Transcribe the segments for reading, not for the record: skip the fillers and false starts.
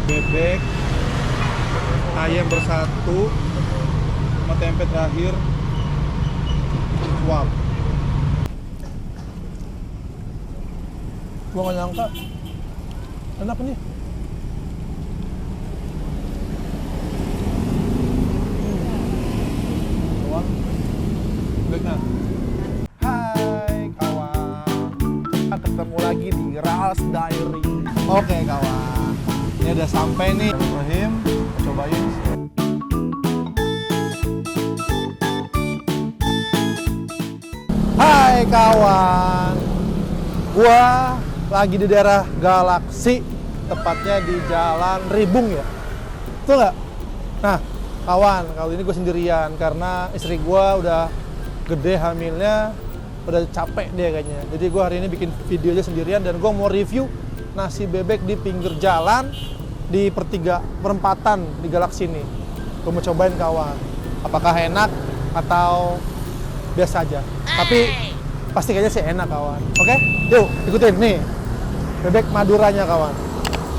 bebek, ayam bersatu, sama tempe terakhir. Wow. Gua nggak nyangka enak nih. Bebeknya. Hai kawan, ketemu lagi di Ras Diary. Oke kawan, ini udah sampai nih. Ibrahim, cobain. Hai kawan, gua lagi di daerah Galaksi, tepatnya di Jalan Ribung ya. Betul nggak? Nah, kawan, kali ini gue sendirian karena istri gue udah gede hamilnya, udah capek dia kayaknya. Jadi gue hari ini bikin video aja sendirian dan gue mau review nasi bebek di pinggir jalan di perempatan di Galaksi ini. Gue mau cobain kawan, apakah enak atau biasa aja. Tapi pasti kayaknya sih enak kawan. Oke, yuk ikutin nih bebek Maduranya kawan.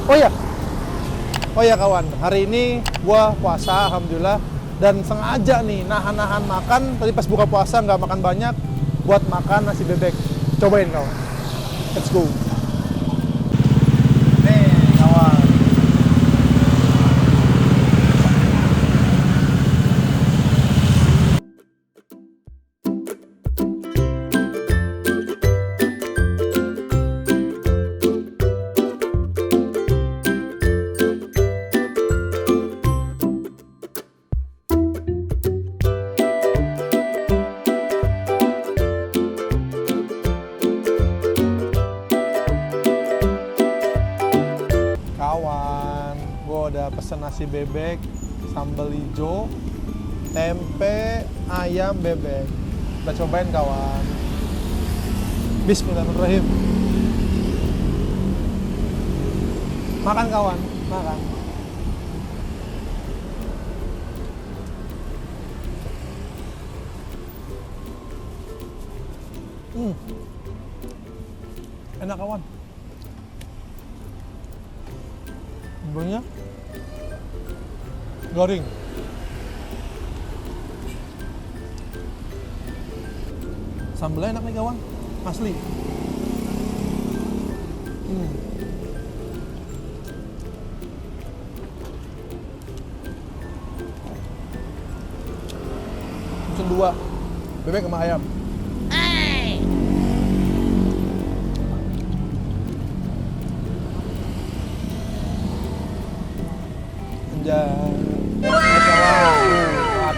Oh ya kawan, hari ini gua puasa alhamdulillah dan sengaja nih nahan-nahan makan. Tadi pas buka puasa nggak makan banyak buat makan nasi bebek. Cobain kawan. Let's go. Nih kawan. Udah pesen nasi bebek, sambal hijau, tempe, ayam bebek. Kita cobain kawan. Bismillahirrahmanirrahim. Makan kawan, makan. Enak kawan. Bumbunya garing. Sambalnya enak nih kawan, asli. Pesen 2 bebek sama ayam.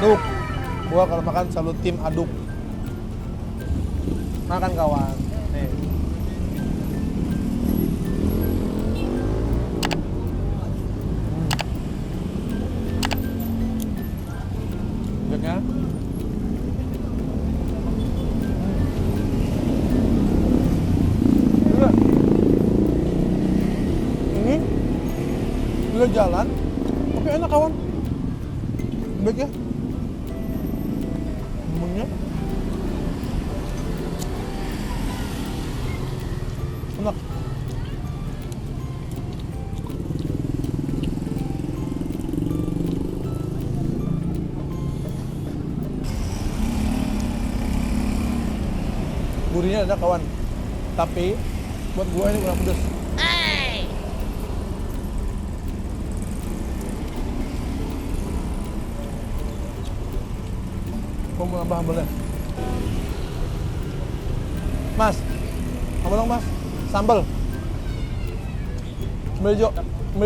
Aduk. Gua kalau makan selalu tim aduk. Makan kawan. Nih. Bebeknya. Ini udah jalan, tapi enak kawan. Bebeknya. Bumbunya. Enak. Gurihnya ada kawan, tapi buat gua ini kurang pedas. Gua mau nambah sambalnya. Mas, apa dong mas? Sambal. Sambal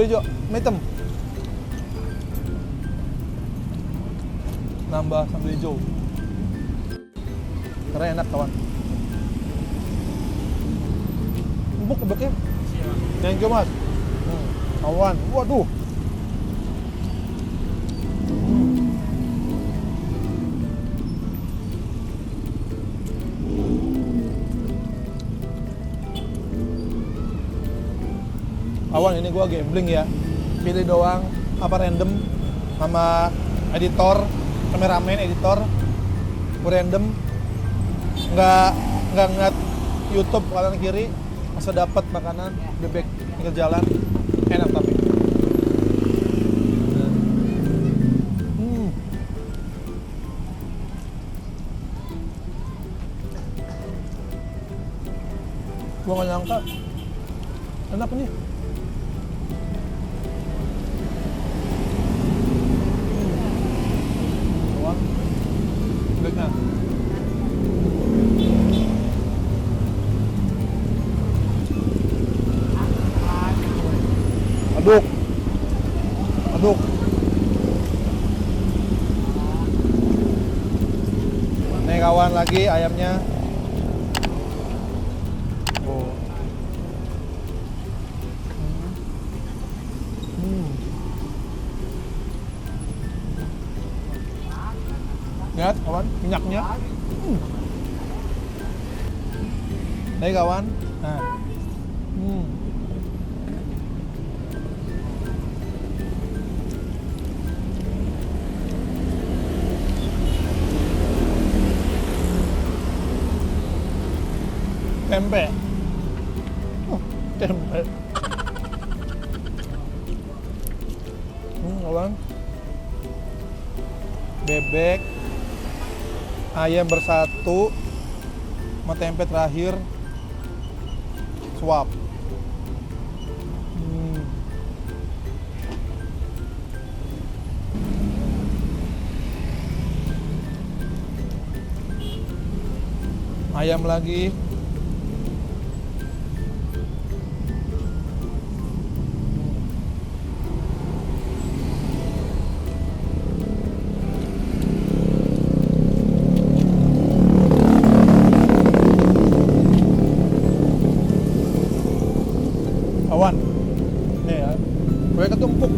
hijau, hitam. Nambah sambal hijau. Karena enak kawan. Empuk bebeknya. Thank you mas. Kawan, waduh. Kawan, ini gua gambling ya. Pilih doang apa random sama editor, kameramen, editor. Gua random. Nggak ngeliat YouTube kanan kiri. Masa dapat makanan bebek pinggir jalan. Enak tapi. aduk, aduk. Nih kawan, lagi ayamnya. Oh. Lihat kawan, minyaknya. Nih kawan. Nah. Tempe. Tempe. Kawan. Bebek, ayam bersatu, sama tempe terakhir, suap. Ayam lagi. Kawan, nih ya, gue ketumpuk.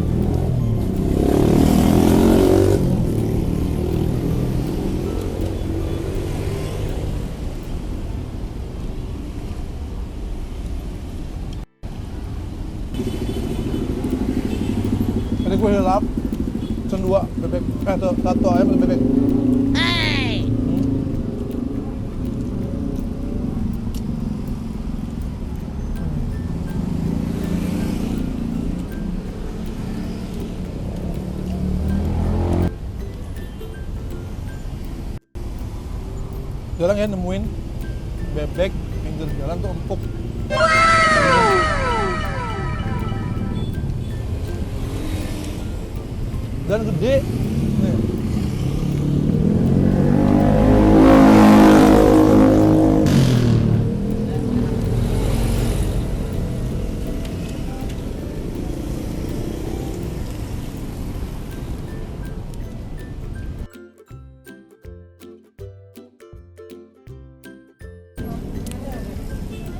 Tadi gue hilap, pesen 2 bebek, satu ayam dan bebek. Jarang ya nemuin bebek pinggir jalan tuh empuk. Dan gede. Nih.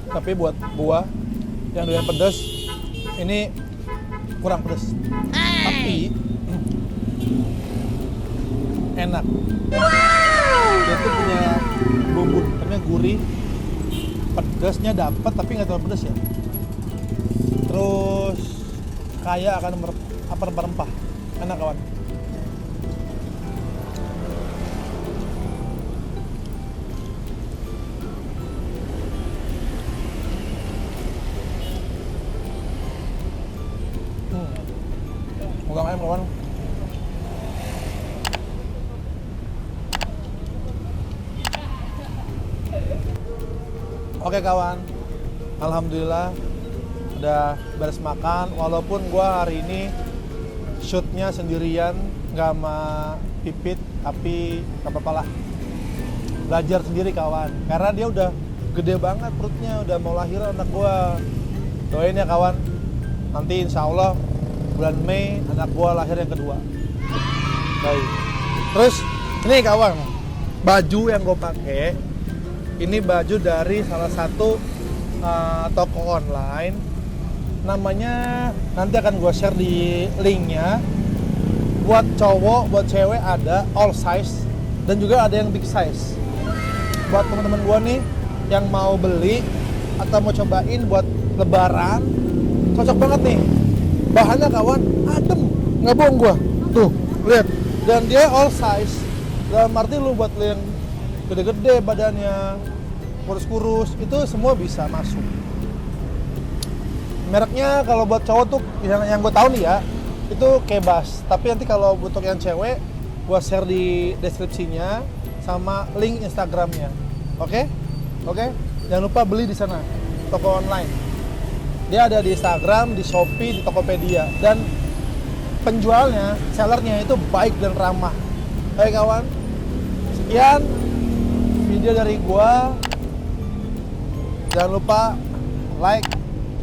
Tapi buat gua yang doyan pedas, ini kurang pedas. Tapi enak. Dia tuh punya bumbu namanya gurih, pedasnya dapat tapi nggak terlalu pedas ya. Terus kaya akan rempah-rempah. Enak kawan. Ulang ayam kawan. Oke kawan, alhamdulillah udah beres makan. Walaupun gua hari ini shootnya sendirian, nggak sama Pipit, tapi nggak apa-apa lah. Belajar sendiri kawan, karena dia udah gede banget perutnya, udah mau lahiran anak gua. Doain ya kawan, nanti insya Allah bulan Mei anak gua lahir yang kedua. Baik. Terus ini kawan, baju yang gue pakai ini baju dari salah satu toko online. Namanya nanti akan gue share di linknya. Buat cowok, buat cewek ada all size dan juga ada yang big size. Buat teman-teman gue nih yang mau beli atau mau cobain buat lebaran, cocok banget nih. Bahannya kawan adem, nggak bohong gua. Tuh, lihat. Dan dia all size. Dalam arti lu buat lu yang gede-gede badannya, kurus-kurus, itu semua bisa masuk. Mereknya kalau buat cowok tuh yang gue tahu nih ya, itu Kebas. Tapi nanti kalau untuk yang cewek, gua share di deskripsinya sama link Instagramnya. Oke? Oke? Jangan lupa beli di sana, toko online. Dia ada di Instagram, di Shopee, di Tokopedia. Dan penjualnya, sellernya itu baik dan ramah. Oke kawan, sekian video dari gua. Jangan lupa like,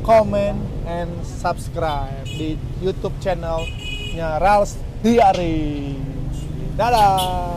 comment, and subscribe di YouTube channelnya Rals Diary. Dadah.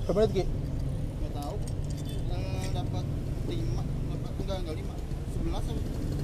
Berapa menit, Ki? Nggak tahu. Dapat 5, dapat enggak 5. 11 apa?